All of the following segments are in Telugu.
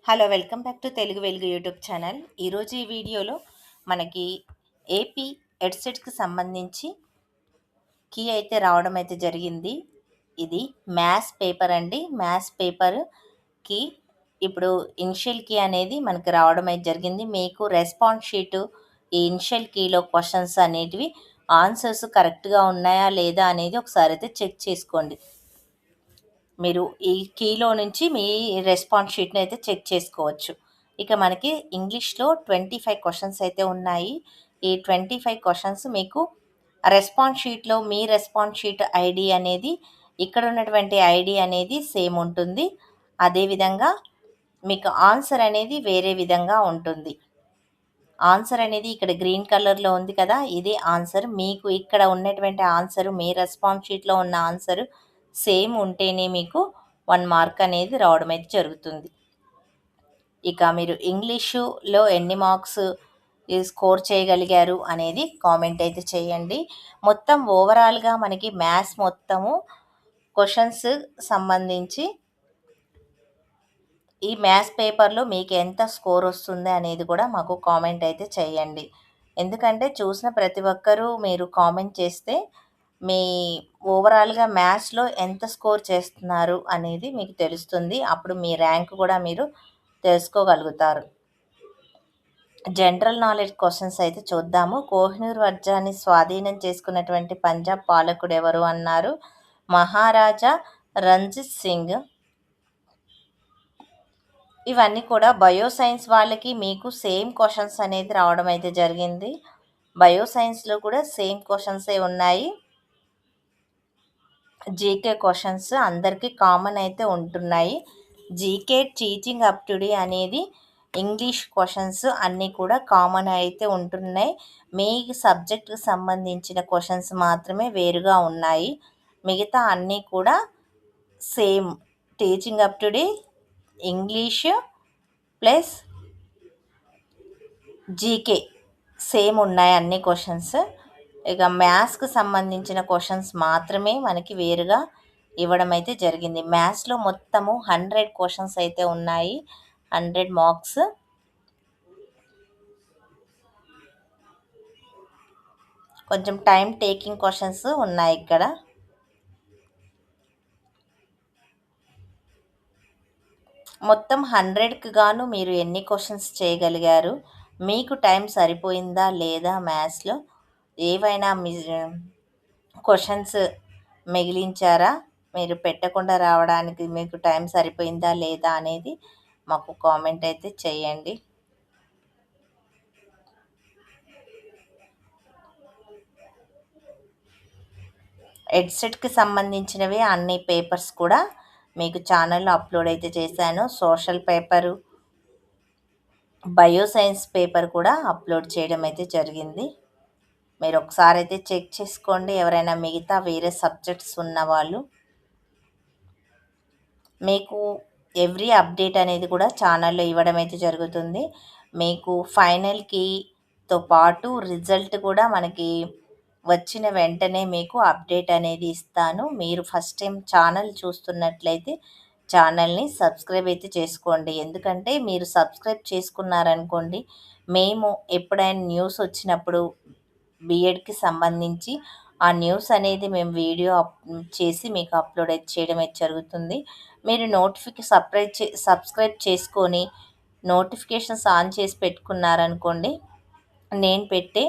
Hello, welcome back to Telugu వెలుగు యూట్యూబ్ ఛానల్. ఈరోజు ఈ వీడియోలో మనకి ఏపీ ఎడ్సెట్కి సంబంధించి కీ అయితే రావడం అయితే జరిగింది. ఇది మ్యాథ్స్ పేపర్ అండి. మ్యాథ్స్ పేపర్కి ఇప్పుడు ఇనిషియల్ కీ అనేది మనకి రావడం అయితే జరిగింది. మీకు రెస్పాన్స్ షీటు ఈ ఇనిషియల్ కీలో క్వశ్చన్స్ అనేటివి ఆన్సర్స్ కరెక్ట్గా ఉన్నాయా లేదా అనేది ఒకసారి అయితే చెక్ చేసుకోండి. మీరు ఈ కీలో నుంచి మీ రెస్పాన్స్ షీట్ని అయితే చెక్ చేసుకోవచ్చు. ఇక మనకి ఇంగ్లీష్లో 25 క్వశ్చన్స్ అయితే ఉన్నాయి. ఈ 25 క్వశ్చన్స్ మీకు రెస్పాన్స్ షీట్లో మీ రెస్పాన్స్ షీట్ ఐడి అనేది ఇక్కడ ఉన్నటువంటి ఐడి అనేది సేమ్ ఉంటుంది. అదేవిధంగా మీకు ఆన్సర్ అనేది వేరే విధంగా ఉంటుంది. ఆన్సర్ అనేది ఇక్కడ గ్రీన్ కలర్లో ఉంది కదా, ఇది ఆన్సర్. మీకు ఇక్కడ ఉన్నటువంటి ఆన్సర్ మీ రెస్పాన్స్ షీట్లో ఉన్న ఆన్సర్ సేమ్ ఉంటేనే మీకు 1 మార్క్ అనేది రావడం అయితే జరుగుతుంది. ఇక మీరు ఇంగ్లీషులో ఎన్ని మార్క్స్ స్కోర్ చేయగలిగారు అనేది కామెంట్ అయితే చేయండి. మొత్తం ఓవరాల్గా మనకి మ్యాథ్స్ మొత్తము క్వశ్చన్స్ సంబంధించి ఈ మ్యాథ్స్ పేపర్లో మీకు ఎంత స్కోర్ వస్తుంది అనేది కూడా మాకు కామెంట్ అయితే చేయండి. ఎందుకంటే చూసిన ప్రతి ఒక్కరూ మీరు కామెంట్ చేస్తే మీ ఓవరాల్గా మ్యాథ్స్లో ఎంత స్కోర్ చేస్తున్నారు అనేది మీకు తెలుస్తుంది. అప్పుడు మీ ర్యాంక్ కూడా మీరు తెలుసుకోగలుగుతారు. జనరల్ నాలెడ్జ్ క్వశ్చన్స్ అయితే చూద్దాము. కోహినూర్ వజ్రాన్ని స్వాధీనం చేసుకున్నటువంటి పంజాబ్ పాలకుడు ఎవరు అన్నారు? మహారాజా రంజిత్ సింగ్. ఇవన్నీ కూడా బయోసైన్స్ వాళ్ళకి మీకు సేమ్ క్వశ్చన్స్ అనేది రావడం అయితే జరిగింది. బయోసైన్స్లో కూడా సేమ్ క్వశ్చన్సే ఉన్నాయి. జీకే క్వశ్చన్స్ అందరికీ కామన్ అయితే ఉంటున్నాయి. GK teaching up to day అనేది ఇంగ్లీష్ క్వశ్చన్స్ అన్నీ కూడా కామన్ అయితే ఉంటున్నాయి. మీ సబ్జెక్టుకు సంబంధించిన క్వశ్చన్స్ మాత్రమే వేరుగా ఉన్నాయి. మిగతా అన్నీ కూడా same teaching up to day, English plus GK same ఉన్నాయి అన్ని క్వశ్చన్స్. ఇక మ్యాథ్స్కి సంబంధించిన క్వశ్చన్స్ మాత్రమే మనకి వేరుగా ఇవ్వడం అయితే జరిగింది. మ్యాథ్స్లో మొత్తము 100 క్వశ్చన్స్ అయితే ఉన్నాయి, 100 మార్క్స్. కొంచెం టైం టేకింగ్ క్వశ్చన్స్ ఉన్నాయి ఇక్కడ. మొత్తం 100కి గాను మీరు ఎన్ని క్వశ్చన్స్ చేయగలిగారు? మీకు టైం సరిపోయిందా లేదా? మ్యాథ్స్లో ఏవైనా మీ క్వశ్చన్స్ మిగిలించారా? మీరు పెట్టకుండా రావడానికి మీకు టైం సరిపోయిందా లేదా అనేది మాకు కామెంట్ అయితే చేయండి. ఎడ్సెట్కి సంబంధించినవి అన్ని పేపర్స్ కూడా మీకు ఛానల్లో అప్లోడ్ అయితే చేశాను. సోషల్ పేపరు, బయోసైన్స్ పేపర్ కూడా అప్లోడ్ చేయడం అయితే జరిగింది. మీరు ఒకసారి అయితే చెక్ చేసుకోండి. ఎవరైనా మిగతా వేరే సబ్జెక్ట్స్ ఉన్నవాళ్ళు మీకు ఎవ్రీ అప్డేట్ అనేది కూడా ఛానల్లో ఇవ్వడం అయితే జరుగుతుంది. మీకు ఫైనల్ కీతో పాటు రిజల్ట్ కూడా మనకి వచ్చిన వెంటనే మీకు అప్డేట్ అనేది ఇస్తాను. మీరు ఫస్ట్ టైం ఛానల్ చూస్తున్నట్లయితే ఛానల్ని సబ్స్క్రైబ్ అయితే చేసుకోండి. ఎందుకంటే మీరు సబ్స్క్రైబ్ చేసుకున్నారనుకోండి, మేము ఎప్పుడైనా న్యూస్ వచ్చినప్పుడు బీఎడ్కి సంబంధించి ఆ న్యూస్ అనేది మేము వీడియో చేసి మీకు అప్లోడ్ అయితే చేయడం అయితే జరుగుతుంది. మీరు సబ్స్క్రైబ్ చేసుకొని నోటిఫికేషన్స్ ఆన్ చేసి పెట్టుకున్నారనుకోండి, నేను పెట్టే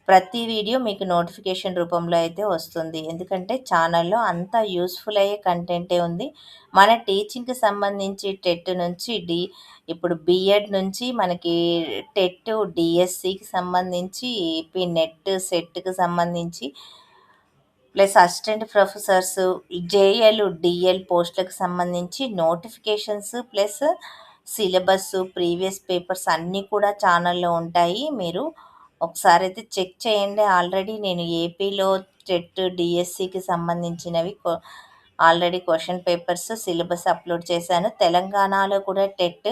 ప్రతి వీడియో మీకు నోటిఫికేషన్ రూపంలో అయితే వస్తుంది. ఎందుకంటే ఛానల్లో అంతా యూస్ఫుల్ అయ్యే కంటెంటే ఉంది. మన టీచింగ్కి సంబంధించి టెట్ నుంచి ఇప్పుడు బీఎడ్ నుంచి మనకి టెట్, డిఎస్సికి సంబంధించి, ఏపీ నెట్, సెట్కి సంబంధించి plus assistant professors, JL, DL పోస్టులకు సంబంధించి notifications plus syllabus, previous papers అన్నీ కూడా ఛానల్లో ఉంటాయి. మీరు ఒకసారి అయితే చెక్ చేయండి. ఆల్రెడీ నేను ఏపీలో టెట్, డిఎస్సికి సంబంధించినవి already question papers, syllabus upload చేశాను. తెలంగాణలో కూడా టెట్,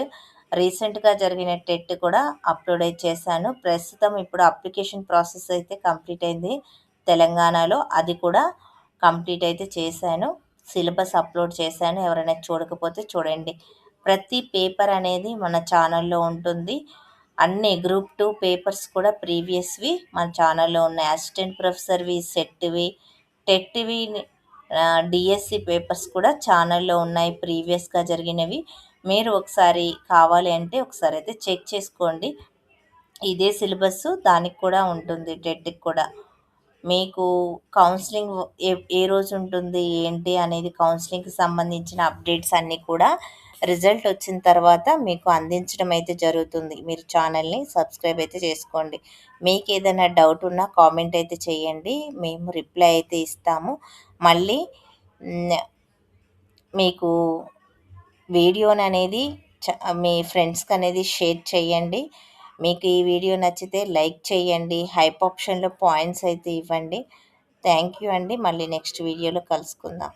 రీసెంట్గా జరిగిన టెట్ కూడా అప్లోడ్ అయితే చేశాను. ప్రస్తుతం ఇప్పుడు అప్లికేషన్ ప్రాసెస్ అయితే కంప్లీట్ అయింది తెలంగాణలో, అది కూడా కంప్లీట్ అయితే చేశాను. సిలబస్ అప్లోడ్ చేశాను. ఎవరైనా చూడకపోతే చూడండి. ప్రతి పేపర్ అనేది మన ఛానల్లో ఉంటుంది. అన్ని గ్రూప్ 2 పేపర్స్ కూడా ప్రీవియస్‌వి మన ఛానల్లో ఉన్నాయి. అసిస్టెంట్ ప్రొఫెసర్‌వి, సెట్‌వి, టెట్‌వి, డీఎస్సీ పేపర్స్ కూడా ఛానల్లో ఉన్నాయి ప్రీవియస్‌గా జరిగినవి. మీరు ఒకసారి కావాలి అంటే ఒకసారైతే చెక్ చేసుకోండి. ఇదే సిలబస్సు దానికి కూడా ఉంటుంది టెట్‌కి కూడా. మీకు కౌన్సిలింగ్ ఏ రోజుంటుంది, ఏంటి అనేది కౌన్సిలింగ్‌కి సంబంధించిన అప్డేట్స్ అన్నీ కూడా రిజల్ట్ వచ్చిన తర్వాత మీకు అందించడం అయితే జరుగుతుంది. మీరు ఛానల్‌ని సబ్స్క్రైబ్ అయితే చేసుకోండి. మీకేదైనా డౌట్ ఉన్నా కామెంట్ అయితే చేయండి. మేము రిప్లై అయితే ఇస్తాము. మళ్ళీ హ్మ్. మీకు వీడియోననేది మీ ఫ్రెండ్స్‌కనేది షేర్ చేయండి. మీకు ఈ వీడియో నచ్చితే లైక్ చేయండి. హైప్ ఆప్షన్‌లో పాయింట్స్ అయితే ఇవ్వండి. థ్యాంక్ యూ అండి. మళ్ళీ నెక్స్ట్ వీడియోలో కలుసుకుందాం.